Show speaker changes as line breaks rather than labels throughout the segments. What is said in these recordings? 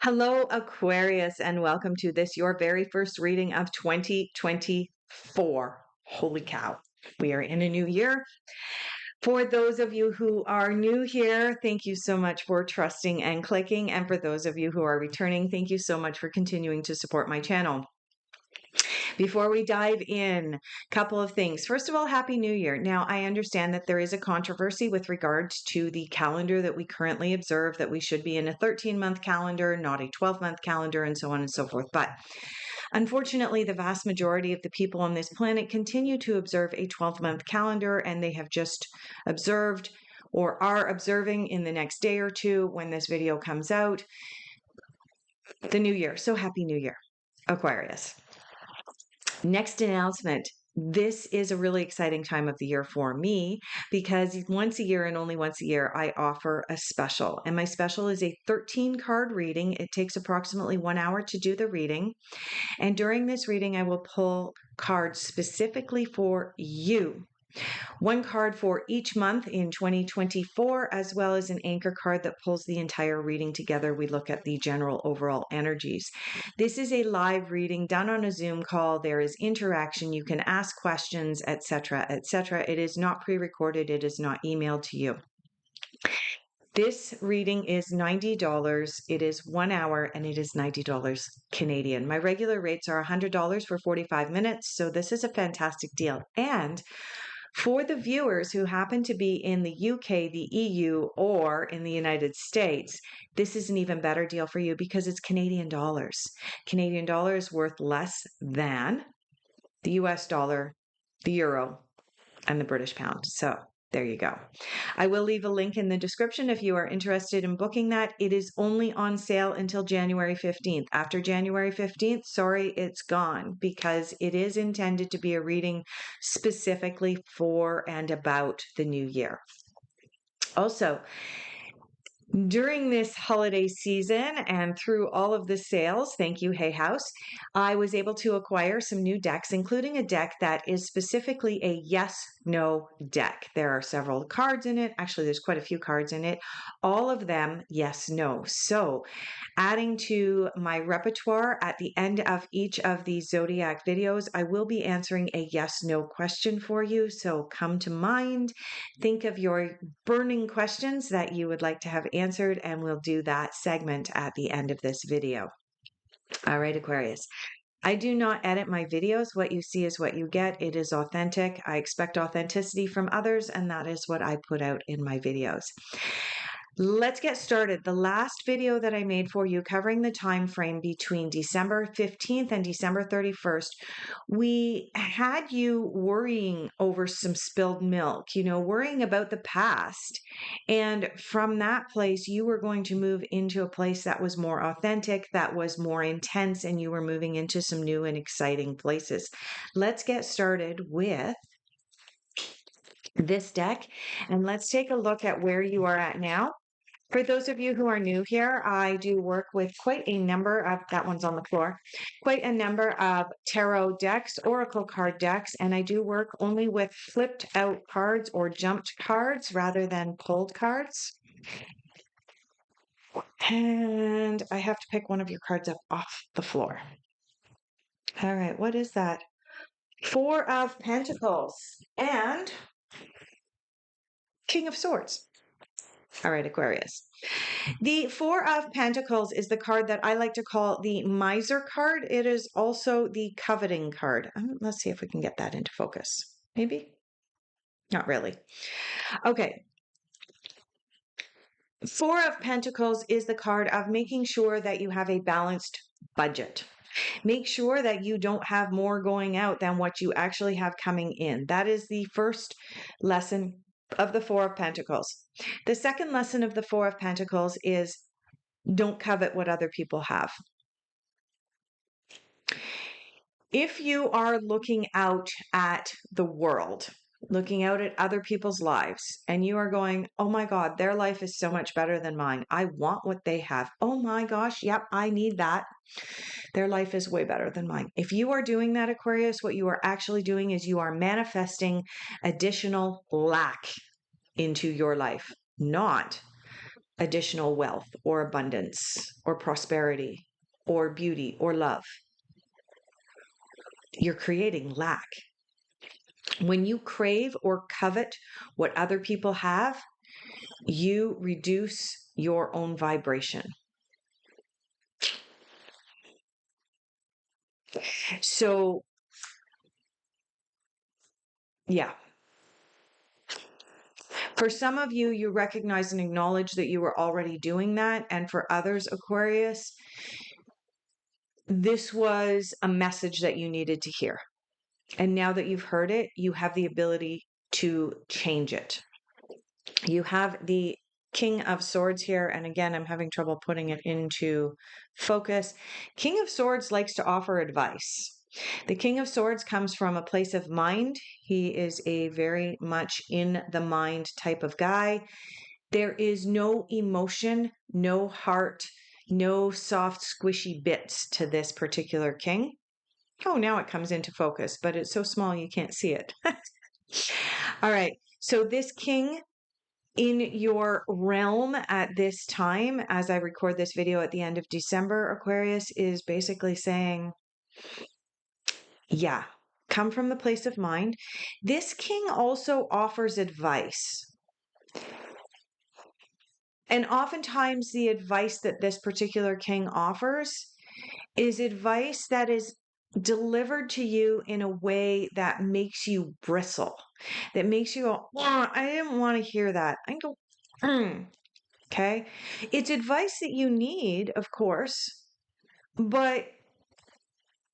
Hello, Aquarius, and welcome to this, your very first reading of 2024. Holy cow, we are in a new year. For those of you who are new here, thank you so much for trusting and clicking. And for those of you who are returning, thank you so much for continuing to support my channel. Before we dive in, a couple of things. First of all, Happy New Year. Now, I understand that there is a controversy with regards to the calendar that we currently observe, that we should be in a 13-month calendar, not a 12-month calendar, and so on and so forth. But unfortunately, the vast majority of the people on this planet continue to observe a 12-month calendar, and they have just observed or are observing in the next day or two when this video comes out, the new year. So Happy New Year, Aquarius. Next announcement. This is a really exciting time of the year for me because once a year and only once a year, I offer a special. And my special is a 13 card reading. It takes approximately 1 hour to do the reading. And during this reading, I will pull cards specifically for you. One card for each month in 2024, as well as an anchor card that pulls the entire reading together. We look at the general overall energies. This is a live reading done on a Zoom call. There is interaction. You can ask questions, etc., etc. It is not pre-recorded. It is not emailed to you. This reading is $90. It is 1 hour and it is $90 Canadian. My regular rates are $100 for 45 minutes. So this is a fantastic deal. And for the viewers who happen to be in the UK, the EU, or in the United States, this is an even better deal for you because it's Canadian dollars. Canadian dollar is worth less than the US dollar, the euro, and the British pound. So there you go. I will leave a link in the description if you are interested in booking that. It is only on sale until January 15th. After January 15th, sorry, it's gone because it is intended to be a reading specifically for and about the new year. Also, during this holiday season and through all of the sales, thank you, Hay House, I was able to acquire some new decks, including a deck that is specifically a yes-no deck. There are several cards in it. Actually, there's quite a few cards in it. All of them yes-no. So adding to my repertoire at the end of each of these Zodiac videos, I will be answering a yes-no question for you. So come to mind, think of your burning questions that you would like to have answered, and we'll do that segment at the end of this video. All right, Aquarius. I do not edit my videos. What you see is what you get. It is authentic. I expect authenticity from others, and that is what I put out in my videos. Let's get started. The last video that I made for you covering the time frame between December 15th and December 31st, we had you worrying over some spilled milk, worrying about the past. And from that place, you were going to move into a place that was more authentic, that was more intense, and you were moving into some new and exciting places. Let's get started with this deck, and let's take a look at where you are at now. For those of you who are new here, I do work with quite a number of, that one's on the floor, quite a number of tarot decks, oracle card decks, and I do work only with flipped out cards or jumped cards rather than pulled cards. And I have to pick one of your cards up off the floor. All right, what is that? Four of Pentacles and King of Swords. All right, Aquarius. The Four of Pentacles is the card that I like to call the Miser card. It is also the Coveting card. Let's see if we can get that into focus. Maybe? Not really. Okay. Four of Pentacles is the card of making sure that you have a balanced budget. Make sure that you don't have more going out than what you actually have coming in. That is the first lesson of the Four of Pentacles. The second lesson of the Four of Pentacles is don't covet what other people have. If you are looking out at the world, looking out at other people's lives, and you are going, oh my God, their life is so much better than mine. I want what they have. Oh my gosh, yep, I need that. Their life is way better than mine. If you are doing that, Aquarius, what you are actually doing is you are manifesting additional lack into your life, not additional wealth or abundance or prosperity or beauty or love. You're creating lack. When you crave or covet what other people have, you reduce your own vibration. So, yeah. For some of you, you recognize and acknowledge that you were already doing that. And for others, Aquarius, this was a message that you needed to hear. And now that you've heard it, you have the ability to change it. You have the King of Swords here. And again, I'm having trouble putting it into focus. King of Swords likes to offer advice. The King of Swords comes from a place of mind. He is a very much in the mind type of guy. There is no emotion, no heart, no soft, squishy bits to this particular king. Oh, now it comes into focus, but it's so small you can't see it. All right. So this king in your realm at this time, as I record this video at the end of December, Aquarius, is basically saying, yeah, come from the place of mind. This king also offers advice. And oftentimes the advice that this particular king offers is advice that is delivered to you in a way that makes you bristle, that makes you go, oh, I didn't want to hear that. I go, okay. It's advice that you need, of course, but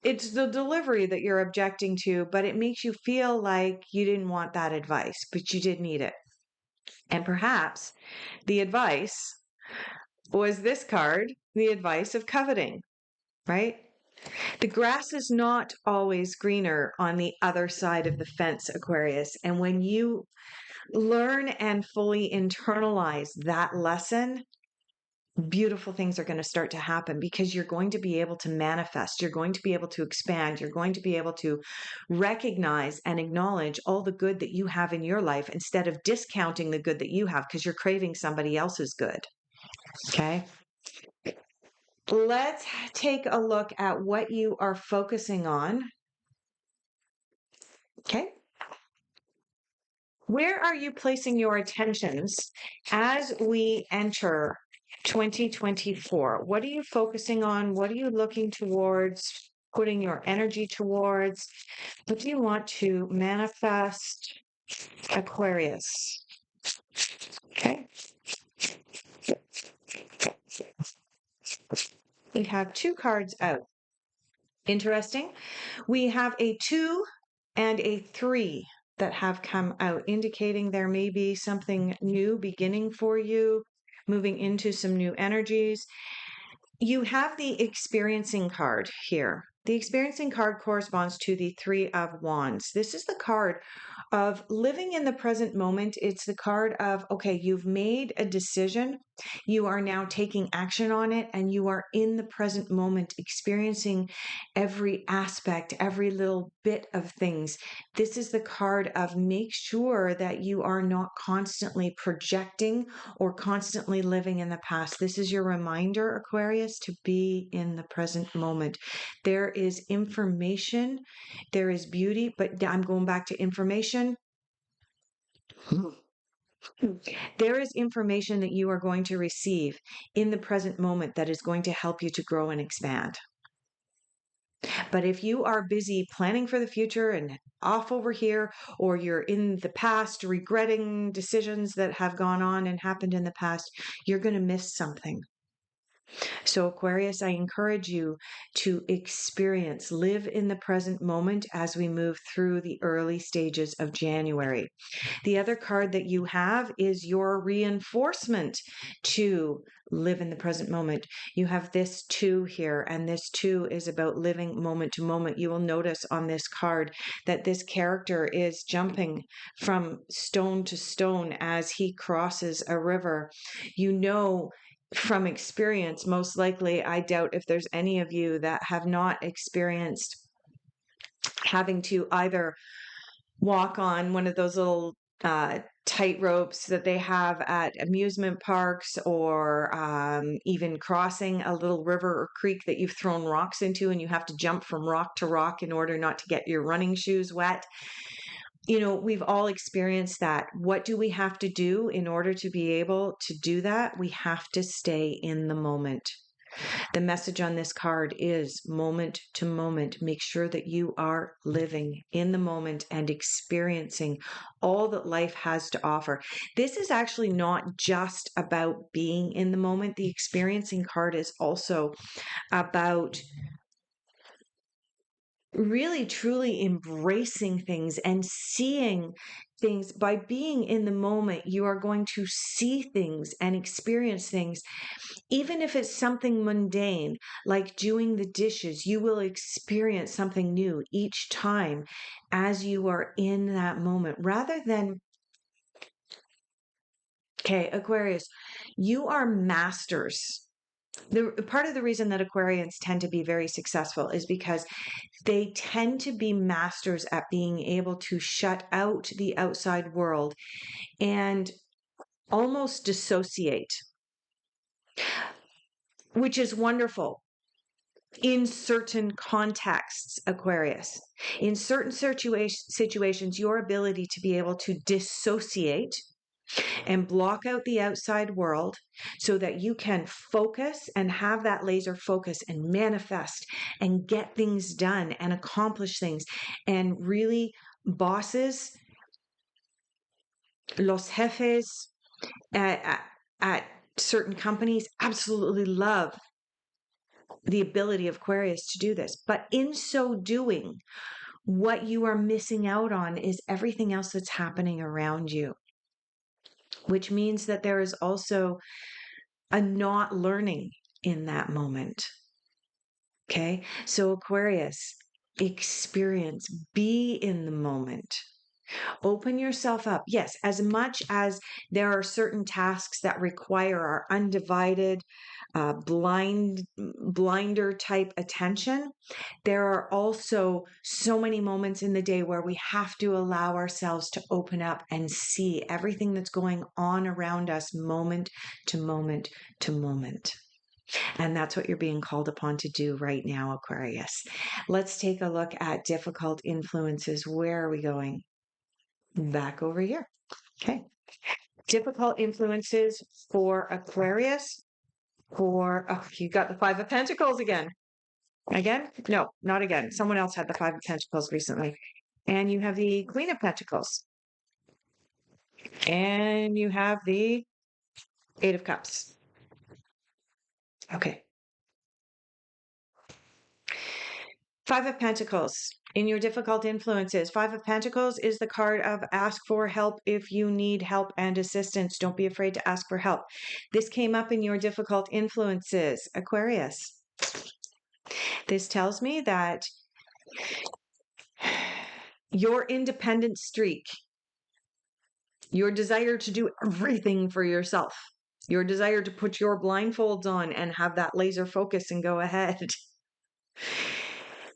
it's the delivery that you're objecting to, but it makes you feel like you didn't want that advice, but you did need it. And perhaps the advice was this card, the advice of coveting, right? The grass is not always greener on the other side of the fence, Aquarius. And when you learn and fully internalize that lesson, beautiful things are going to start to happen because you're going to be able to manifest. You're going to be able to expand. You're going to be able to recognize and acknowledge all the good that you have in your life instead of discounting the good that you have because you're craving somebody else's good. Okay. Let's take a look at what you are focusing on. Okay. Where are you placing your attentions as we enter 2024? What are you focusing on? What are you looking towards, putting your energy towards? What do you want to manifest, Aquarius? Okay. We have two cards out. Interesting. We have a 2 and a 3 that have come out, indicating there may be something new beginning for you, moving into some new energies. You have the experiencing card here. The experiencing card corresponds to the 3 of Wands. This is the card of living in the present moment. It's the card of, okay, you've made a decision. You are now taking action on it, and you are in the present moment experiencing every aspect, every little bit of things. This is the card of make sure that you are not constantly projecting or constantly living in the past. This is your reminder, Aquarius, to be in the present moment. There is information, there is beauty, but I'm going back to information. There is information that you are going to receive in the present moment that is going to help you to grow and expand. But if you are busy planning for the future and off over here, or you're in the past regretting decisions that have gone on and happened in the past, you're going to miss something. So, Aquarius, I encourage you to experience, live in the present moment as we move through the early stages of January. The other card that you have is your reinforcement to live in the present moment. You have this 2 here, and this 2 is about living moment to moment. You will notice on this card that this character is jumping from stone to stone as he crosses a river. You know, from experience, most likely, I doubt if there's any of you that have not experienced having to either walk on one of those little tight ropes that they have at amusement parks, or even crossing a little river or creek that you've thrown rocks into and you have to jump from rock to rock in order not to get your running shoes wet. We've all experienced that. What do we have to do in order to be able to do that? We have to stay in the moment. The message on this card is moment to moment. Make sure that you are living in the moment and experiencing all that life has to offer. This is actually not just about being in the moment. The experiencing card is also about really truly embracing things and seeing things. By being in the moment, you are going to see things and experience things. Even if it's something mundane, like doing the dishes, you will experience something new each time as you are in that moment. Rather than, okay, Aquarius, you are masters. The part of the reason that Aquarians tend to be very successful is because they tend to be masters at being able to shut out the outside world and almost dissociate, which is wonderful in certain contexts, Aquarius. In certain situations, your ability to be able to dissociate and block out the outside world so that you can focus and have that laser focus and manifest and get things done and accomplish things. And really, bosses, los jefes at certain companies absolutely love the ability of Aquarius to do this. But in so doing, what you are missing out on is everything else that's happening around you, which means that there is also a not learning in that moment. Okay. So Aquarius, experience, be in the moment. Open yourself up. Yes, as much as there are certain tasks that require our undivided, blinder type attention, there are also so many moments in the day where we have to allow ourselves to open up and see everything that's going on around us moment to moment to moment. And that's what you're being called upon to do right now, Aquarius. Let's take a look at difficult influences. Where are we going? Back over here. Okay. Difficult influences for Aquarius. You got the Five of Pentacles again. Again? No, not again. Someone else had the Five of Pentacles recently. And you have the Queen of Pentacles. And you have the Eight of Cups. Okay. Five of Pentacles. In your difficult influences, Five of Pentacles is the card of ask for help if you need help and assistance. Don't be afraid to ask for help. This came up in your difficult influences, Aquarius. This tells me that your independent streak, your desire to do everything for yourself, your desire to put your blindfolds on and have that laser focus and go ahead,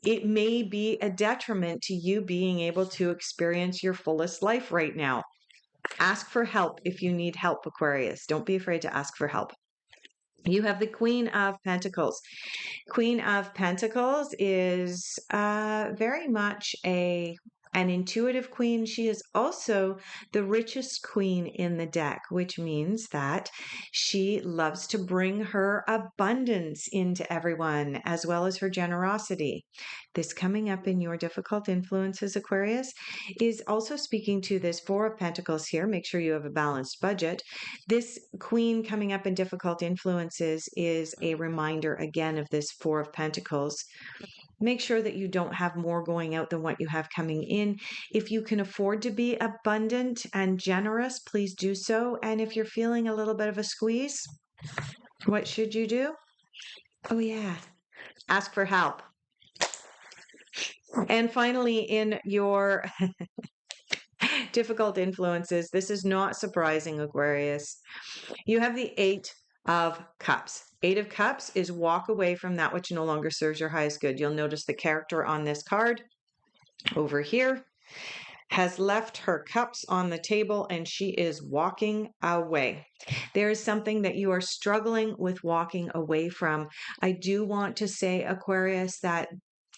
it may be a detriment to you being able to experience your fullest life right now. Ask for help if you need help, Aquarius. Don't be afraid to ask for help. You have the Queen of Pentacles. Queen of Pentacles is very much an intuitive queen. She is also the richest queen in the deck, which means that she loves to bring her abundance into everyone, as well as her generosity. This coming up in your difficult influences, Aquarius, is also speaking to this Four of Pentacles here. Make sure you have a balanced budget. This queen coming up in difficult influences is a reminder again of this Four of Pentacles. Make sure that you don't have more going out than what you have coming in. If you can afford to be abundant and generous, please do so. And if you're feeling a little bit of a squeeze, what should you do? Oh, yeah. Ask for help. And finally, in your difficult influences, this is not surprising, Aquarius. You have the Eight of Cups. Eight of Cups is walk away from that which no longer serves your highest good. You'll notice the character on this card over here. has left her cups on the table and she is walking away. There is something that you are struggling with walking away from. I do want to say, Aquarius, that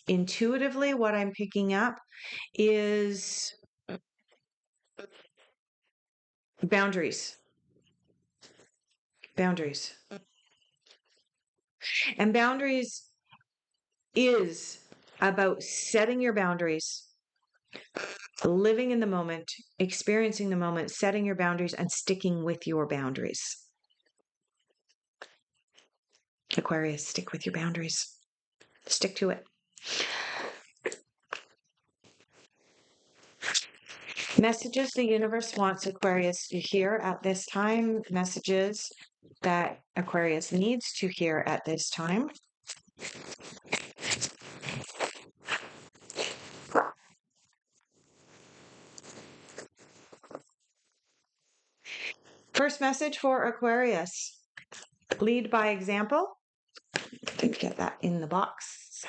intuitively what I'm picking up is boundaries. Boundaries. And boundaries is about setting your boundaries, living in the moment, experiencing the moment, setting your boundaries, and sticking with your boundaries. Aquarius, stick with your boundaries. Stick to it. Messages the universe wants Aquarius to hear at this time. Messages that Aquarius needs to hear at this time. First message for Aquarius. Lead by example. I think get that in the box,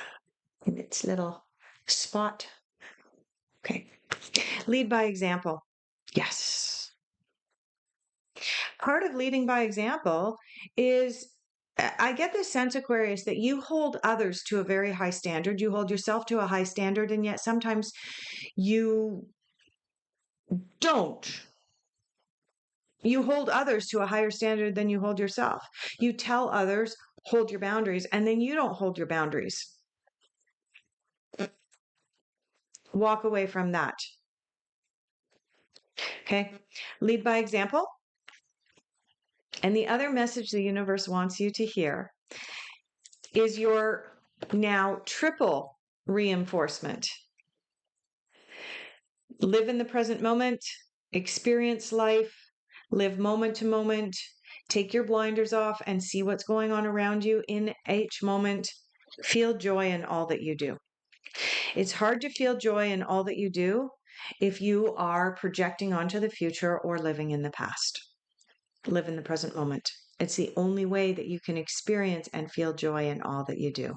in its little spot. Okay. Lead by example. Yes. Part of leading by example is, I get this sense, Aquarius, that you hold others to a very high standard. You hold yourself to a high standard, and yet sometimes you don't. You hold others to a higher standard than you hold yourself. You tell others, hold your boundaries, and then you don't hold your boundaries. Walk away from that. Okay. Lead by example. And the other message the universe wants you to hear is your now triple reinforcement. Live in the present moment, experience life, live moment to moment, take your blinders off and see what's going on around you in each moment. Feel joy in all that you do. It's hard to feel joy in all that you do if you are projecting onto the future or living in the past. Live in the present moment. It's the only way that you can experience and feel joy in all that you do.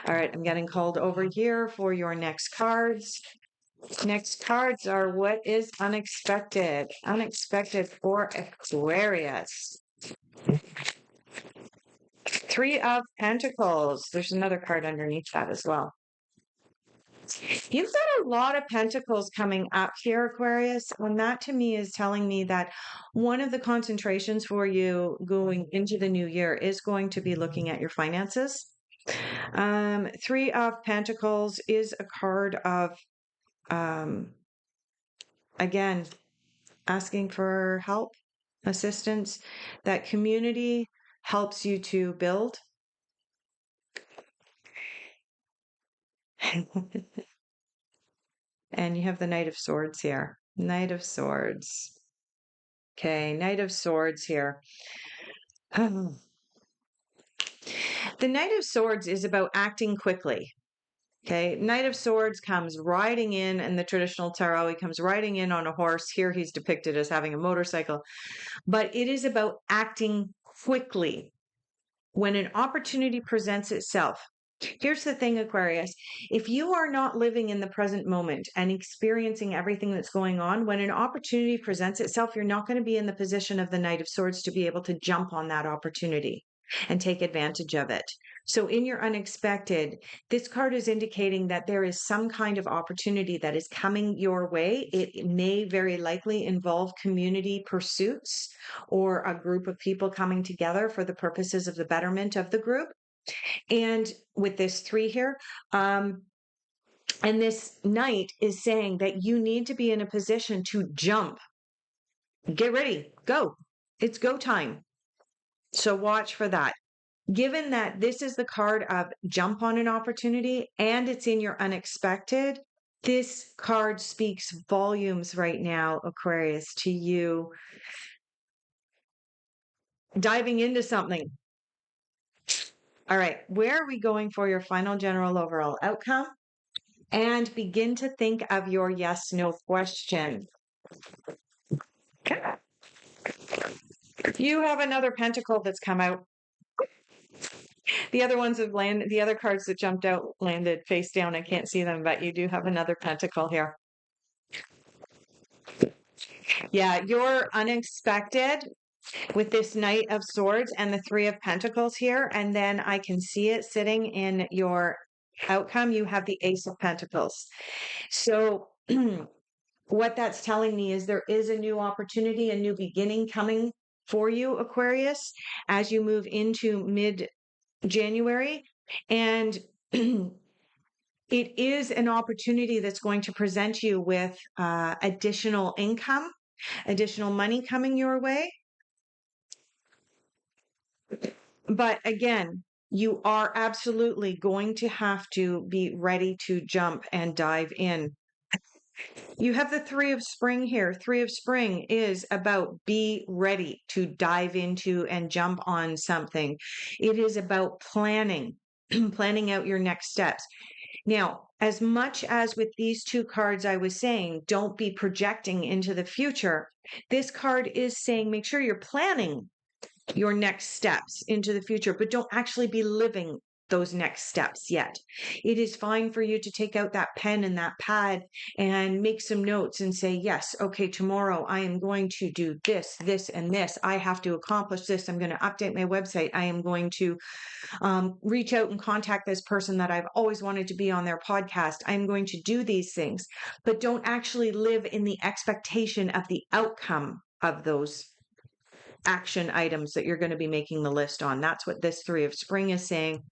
All right, I'm getting called over here for your next cards. Next cards are what is unexpected. Unexpected for Aquarius. Three of Pentacles. There's another card underneath that as well. You've got a lot of pentacles coming up here, Aquarius, and that to me is telling me that one of the concentrations for you going into the new year is going to be looking at your finances. Three of Pentacles is a card of, again, asking for help, assistance. That community helps you to build. And you have the Knight of Swords here. Knight of Swords. Okay, Knight of Swords here. The Knight of Swords is about acting quickly. Okay, Knight of Swords comes riding in the traditional tarot. He comes riding in on a horse. Here he's depicted as having a motorcycle. But it is about acting quickly when an opportunity presents itself. Here's the thing, Aquarius. If you are not living in the present moment and experiencing everything that's going on, when an opportunity presents itself, you're not going to be in the position of the Knight of Swords to be able to jump on that opportunity and take advantage of it. So in your unexpected, this card is indicating that there is some kind of opportunity that is coming your way. It may very likely involve community pursuits or a group of people coming together for the purposes of the betterment of the group. And with this three here, and this knight is saying that you need to be in a position to jump. Get ready, go. It's go time. So watch for that. Given that this is the card of jump on an opportunity and it's in your unexpected, this card speaks volumes right now, Aquarius, to you diving into something. All right, where are we going for your final general overall outcome? And begin to think of your yes, no question. You have another pentacle that's come out. The other ones have landed, the other cards that jumped out landed face down. I can't see them, but you do have another pentacle here. Yeah, you're unexpected with this Knight of Swords and the Three of Pentacles here. And then I can see it sitting in your outcome. You have the Ace of Pentacles. So what that's telling me is there is a new opportunity, a new beginning coming for you, Aquarius, as you move into mid-January. And it is an opportunity that's going to present you with additional income, additional money coming your way. But again, you are absolutely going to have to be ready to jump and dive in. You have the Three of Spring here. Three of Spring is about be ready to dive into and jump on something. It is about planning, planning out your next steps. Now, as much as with these two cards, I was saying, don't be projecting into the future. This card is saying, make sure you're planning your next steps into the future, but don't actually be living those next steps yet. It is fine for you to take out that pen and that pad and make some notes and say, yes, okay, tomorrow I am going to do this, this, and this. I have to accomplish this. I'm going to update my website. I am going to reach out and contact this person that I've always wanted to be on their podcast. I'm going to do these things, but don't actually live in the expectation of the outcome of those action items that you're going to be making the list on. That's what this Three of Spring is saying.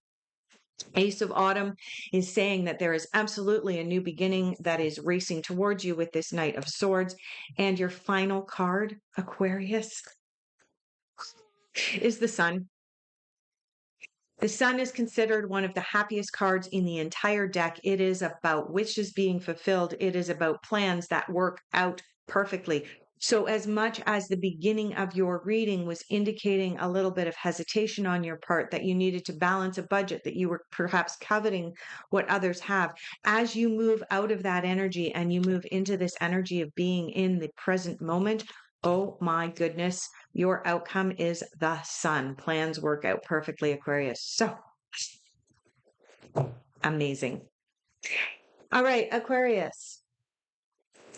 Ace of Autumn is saying that there is absolutely a new beginning that is racing towards you with this Knight of Swords. And your final card, Aquarius, is the Sun. The Sun is considered one of the happiest cards in the entire deck. It is about wishes being fulfilled. It is about plans that work out perfectly. So, as much as the beginning of your reading was indicating a little bit of hesitation on your part, that you needed to balance a budget, that you were perhaps coveting what others have, as you move out of that energy and you move into this energy of being in the present moment, oh my goodness, your outcome is the Sun. Plans work out perfectly, Aquarius. So amazing. All right, Aquarius.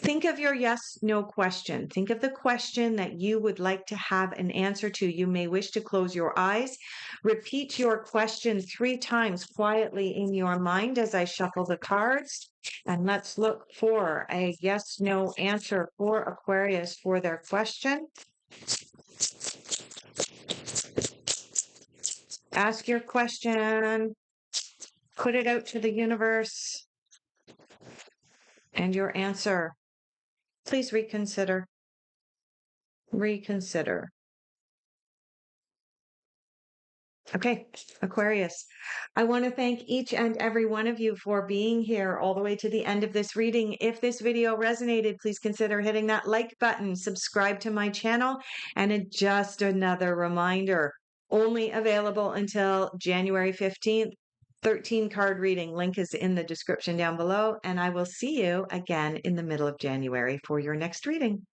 Think of your yes, no question. Think of the question that you would like to have an answer to. You may wish to close your eyes. Repeat your question 3 times quietly in your mind as I shuffle the cards. And let's look for a yes, no answer for Aquarius for their question. Ask your question. Put it out to the universe. And your answer. Please reconsider. Reconsider. Okay, Aquarius, I want to thank each and every one of you for being here all the way to the end of this reading. If this video resonated, please consider hitting that like button, subscribe to my channel, and just another reminder, only available until January 15th, 13 card reading. Link is in the description down below, and I will see you again in the middle of January for your next reading.